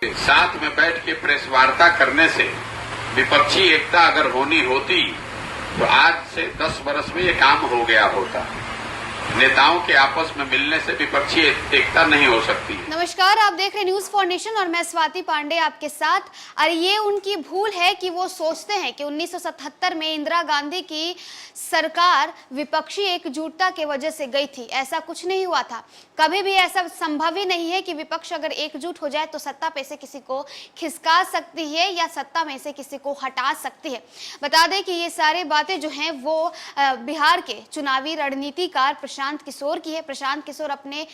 साथ में बैठ के प्रेस वार्ता करने से विपक्षी एकता अगर होनी होती तो आज से 10 वर्ष में ये काम हो गया होता। नेताओं के आपस में मिलने से विपक्षी एकता नहीं हो सकती। नमस्कार, आप देख रहे हैं न्यूज फॉर नेशन और मैं स्वाति पांडे आपके साथ। और ये उनकी भूल है कि वो सोचते हैं कि 1977 में इंदिरा गांधी की सरकार विपक्षी एकजुटता के वजह से गई थी। ऐसा कुछ नहीं हुआ था, कभी भी ऐसा संभव ही नहीं है कि विपक्ष अगर एकजुट हो जाए तो सत्ता पे से किसी को खिसका सकती है या सत्ता में से किसी को हटा सकती है। बता दें कि ये सारी बातें जो हैं वो बिहार के चुनावी रणनीतिकार प्रशांत किशोर की है। प्रशांत किशोर अपने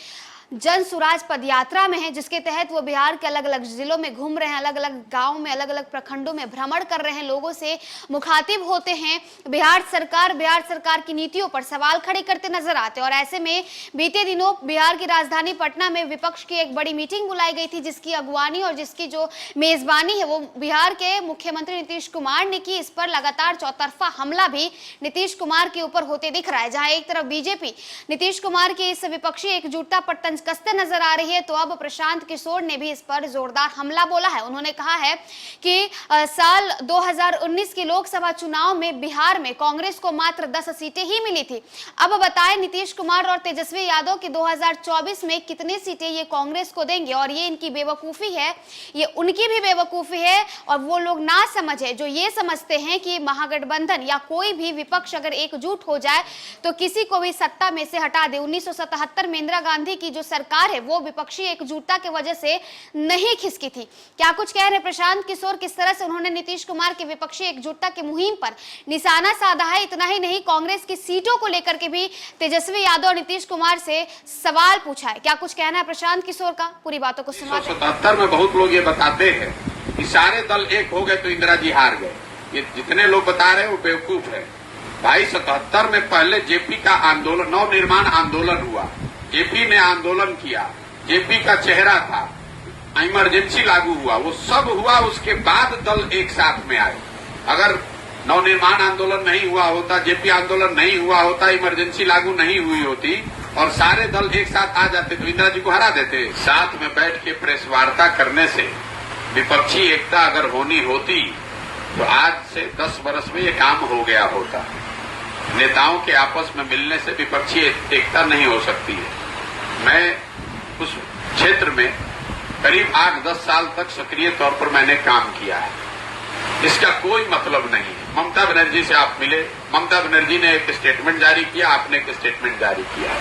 जन सुराज पदयात्रा में है, जिसके तहत वो बिहार के अलग अलग जिलों में घूम रहे हैं, अलग अलग गांव में, अलग अलग प्रखंडों में भ्रमण कर रहे हैं, लोगों से मुखातिब होते हैं, बिहार सरकार की नीतियों पर सवाल खड़े करते नजर आते हैं। और ऐसे में बीते दिनों बिहार की राजधानी पटना में विपक्ष की एक बड़ी मीटिंग बुलाई गई थी, जिसकी अगवानी और जिसकी जो मेजबानी है वो बिहार के मुख्यमंत्री नीतीश कुमार ने की। इस पर लगातार चौतरफा हमला भी नीतीश कुमार के ऊपर होते दिख रहा है। जहां एक तरफ बीजेपी नीतीश कुमार की इस विपक्षी एकजुटता पर कसते नजर आ रही है, तो अब प्रशांत किशोर ने भी इस पर जोरदार हमला बोला है। उन्होंने कहा है कि साल 2019 के लोकसभा चुनाव में बिहार में कांग्रेस को मात्र 10 सीटें ही मिली थी। अब बताएं नीतीश कुमार और तेजस्वी यादव की 2024 में कितनी सीटें ये कांग्रेस को देंगे। और ये इनकी बेवकूफी है, ये उनकी भी बेवकूफी है। और वो लोग ना समझे जो ये समझते हैं कि महागठबंधन या कोई भी विपक्ष अगर एकजुट हो जाए तो किसी को भी सत्ता में से हटा दे। 1977 में इंदिरा गांधी की जो सरकार है वो विपक्षी एकजुटता की वजह से नहीं खिसकी थी। क्या कुछ कह रहे प्रशांत किशोर, किस तरह से उन्होंने नीतीश कुमार की विपक्षी एकजुटता की मुहिम पर निशाना साधा है। इतना ही नहीं, कांग्रेस की सीटों को लेकर के भी तेजस्वी यादव और नीतीश कुमार से सवाल पूछा है। क्या कुछ कहना है प्रशांत किशोर का, पूरी बातों को सुनवाते हैं। 1977 में बहुत लोग ये बताते हैं कि सारे दल एक हो गए तो इंदिरा जी हार गए। ये जितने लोग बता रहे हैं वो बेवकूफ है। भाई 77 में पहले जेपी का आंदोलन, नव निर्माण आंदोलन हुआ, जेपी ने आंदोलन किया, जेपी का चेहरा था, इमरजेंसी लागू हुआ, वो सब हुआ, उसके बाद दल एक साथ में आए। अगर नवनिर्माण आंदोलन नहीं हुआ होता, जेपी आंदोलन नहीं हुआ होता, इमरजेंसी लागू नहीं हुई होती और सारे दल एक साथ आ जाते तो इंदिरा जी को हरा देते। साथ में बैठ के प्रेस वार्ता करने से विपक्षी एकता अगर होनी होती तो आज से 10 वर्ष में ये काम हो गया होता। नेताओं के आपस में मिलने से विपक्षी एकता नहीं हो सकती है। मैं उस क्षेत्र में करीब 8-10 साल तक सक्रिय तौर पर मैंने काम किया है। इसका कोई मतलब नहीं है। ममता बनर्जी से आप मिले, ममता बनर्जी ने एक स्टेटमेंट जारी किया, आपने एक स्टेटमेंट जारी किया,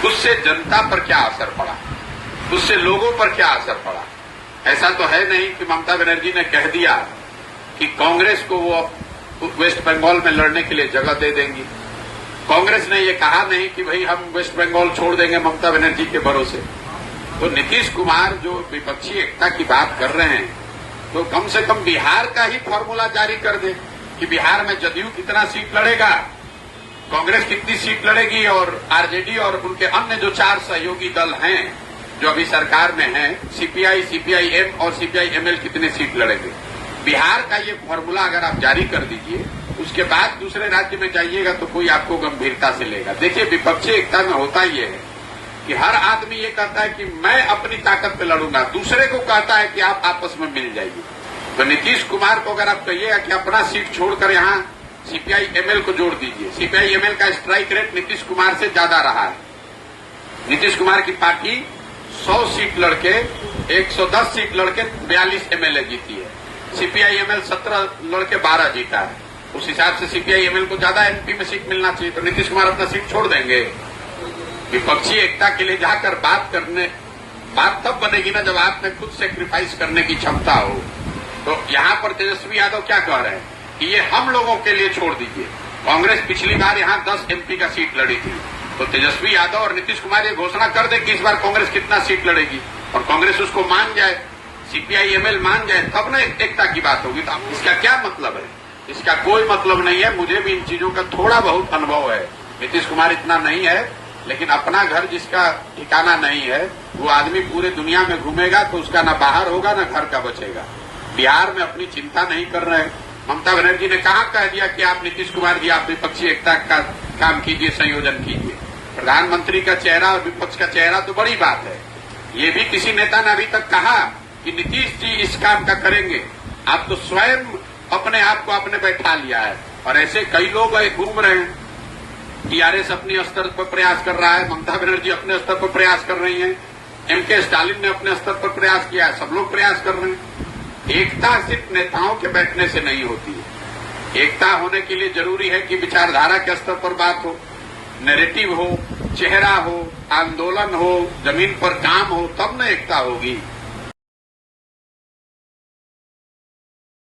उससे जनता पर क्या असर पड़ा, उससे लोगों पर क्या असर पड़ा। ऐसा तो है नहीं कि ममता बनर्जी ने कह दिया कि कांग्रेस को वो वेस्ट बंगाल में लड़ने के लिए जगह दे देंगी। कांग्रेस ने ये कहा नहीं कि भाई हम वेस्ट बंगाल छोड़ देंगे ममता बनर्जी के भरोसे। तो नीतीश कुमार जो विपक्षी एकता की बात कर रहे हैं तो कम से कम बिहार का ही फॉर्मूला जारी कर दे कि बिहार में जदयू कितना सीट लड़ेगा, कांग्रेस कितनी सीट लड़ेगी और आरजेडी और उनके अन्य जो 4 सहयोगी दल हैं जो अभी सरकार में हैं, सीपीआई, सीपीआईएम और सीपीआईएमएल कितने सीट लड़ेंगे। बिहार का ये फॉर्मूला अगर आप जारी कर दीजिए, उसके बाद दूसरे राज्य में जाइएगा तो कोई आपको गंभीरता से लेगा। देखिए, विपक्षी एकता में होता ये है कि हर आदमी ये कहता है कि मैं अपनी ताकत पे लड़ूंगा, दूसरे को कहता है कि आप आपस में मिल जाइए। तो नीतीश कुमार को अगर आप कहिएगा कि अपना सीट छोड़कर यहाँ सीपीआईएमएल को जोड़ दीजिए, सीपीआईएमएल का स्ट्राइक रेट नीतीश कुमार से ज्यादा रहा है। नीतीश कुमार की पार्टी 100 सीट लड़के 110 सीट लड़के 42 एमएलए जीती है, सीपीआईएमएल 17 लड़के 12 जीता है। उस हिसाब से सीपीआईएमएल को ज्यादा एमपी में सीट मिलना चाहिए। तो नीतीश कुमार अपना सीट छोड़ देंगे। विपक्षी एकता के लिए जाकर बात तब बनेगी ना जब आप में खुद सेक्रीफाइस करने की क्षमता हो। तो यहाँ पर तेजस्वी यादव क्या कह रहे हैं कि ये हम लोगों के लिए छोड़ दीजिए। कांग्रेस पिछली बार यहाँ 10 एमपी का सीट लड़ी थी, तो तेजस्वी यादव और नीतीश कुमार ये घोषणा कर दे कि इस बार कांग्रेस कितना सीट लड़ेगी और कांग्रेस उसको मान जाए, सीपीआईएमएल मान जाए, तब ना एकता की बात होगी। तो इसका क्या मतलब है? इसका कोई मतलब नहीं है। मुझे भी इन चीजों का थोड़ा बहुत अनुभव है। नीतीश कुमार इतना नहीं है, लेकिन अपना घर जिसका ठिकाना नहीं है वो आदमी पूरे दुनिया में घूमेगा तो उसका ना बाहर होगा ना घर का बचेगा। बिहार में अपनी चिंता नहीं कर रहे हैं। ममता बनर्जी ने कहा कह दिया कि आप नीतीश कुमार जी आप विपक्षी एकता का काम कीजिए, संयोजन कीजिए। प्रधानमंत्री का चेहरा और विपक्ष का चेहरा तो बड़ी बात है। ये भी किसी नेता ने अभी तक कहा कि नीतीश जी इस काम का करेंगे। आप तो स्वयं अपने आप को आपने बैठा लिया है और ऐसे कई लोग घूम रहे हैं। टीआरएस अपने स्तर पर प्रयास कर रहा है, ममता बनर्जी अपने स्तर पर प्रयास कर रही हैं, एमके स्टालिन ने अपने स्तर पर प्रयास किया है, सब लोग प्रयास कर रहे हैं। एकता सिर्फ नेताओं के बैठने से नहीं होती है। एकता होने के लिए जरूरी है कि विचारधारा के स्तर पर बात हो, नैरेटिव हो, चेहरा हो, आंदोलन हो, जमीन पर काम हो, तब न एकता होगी।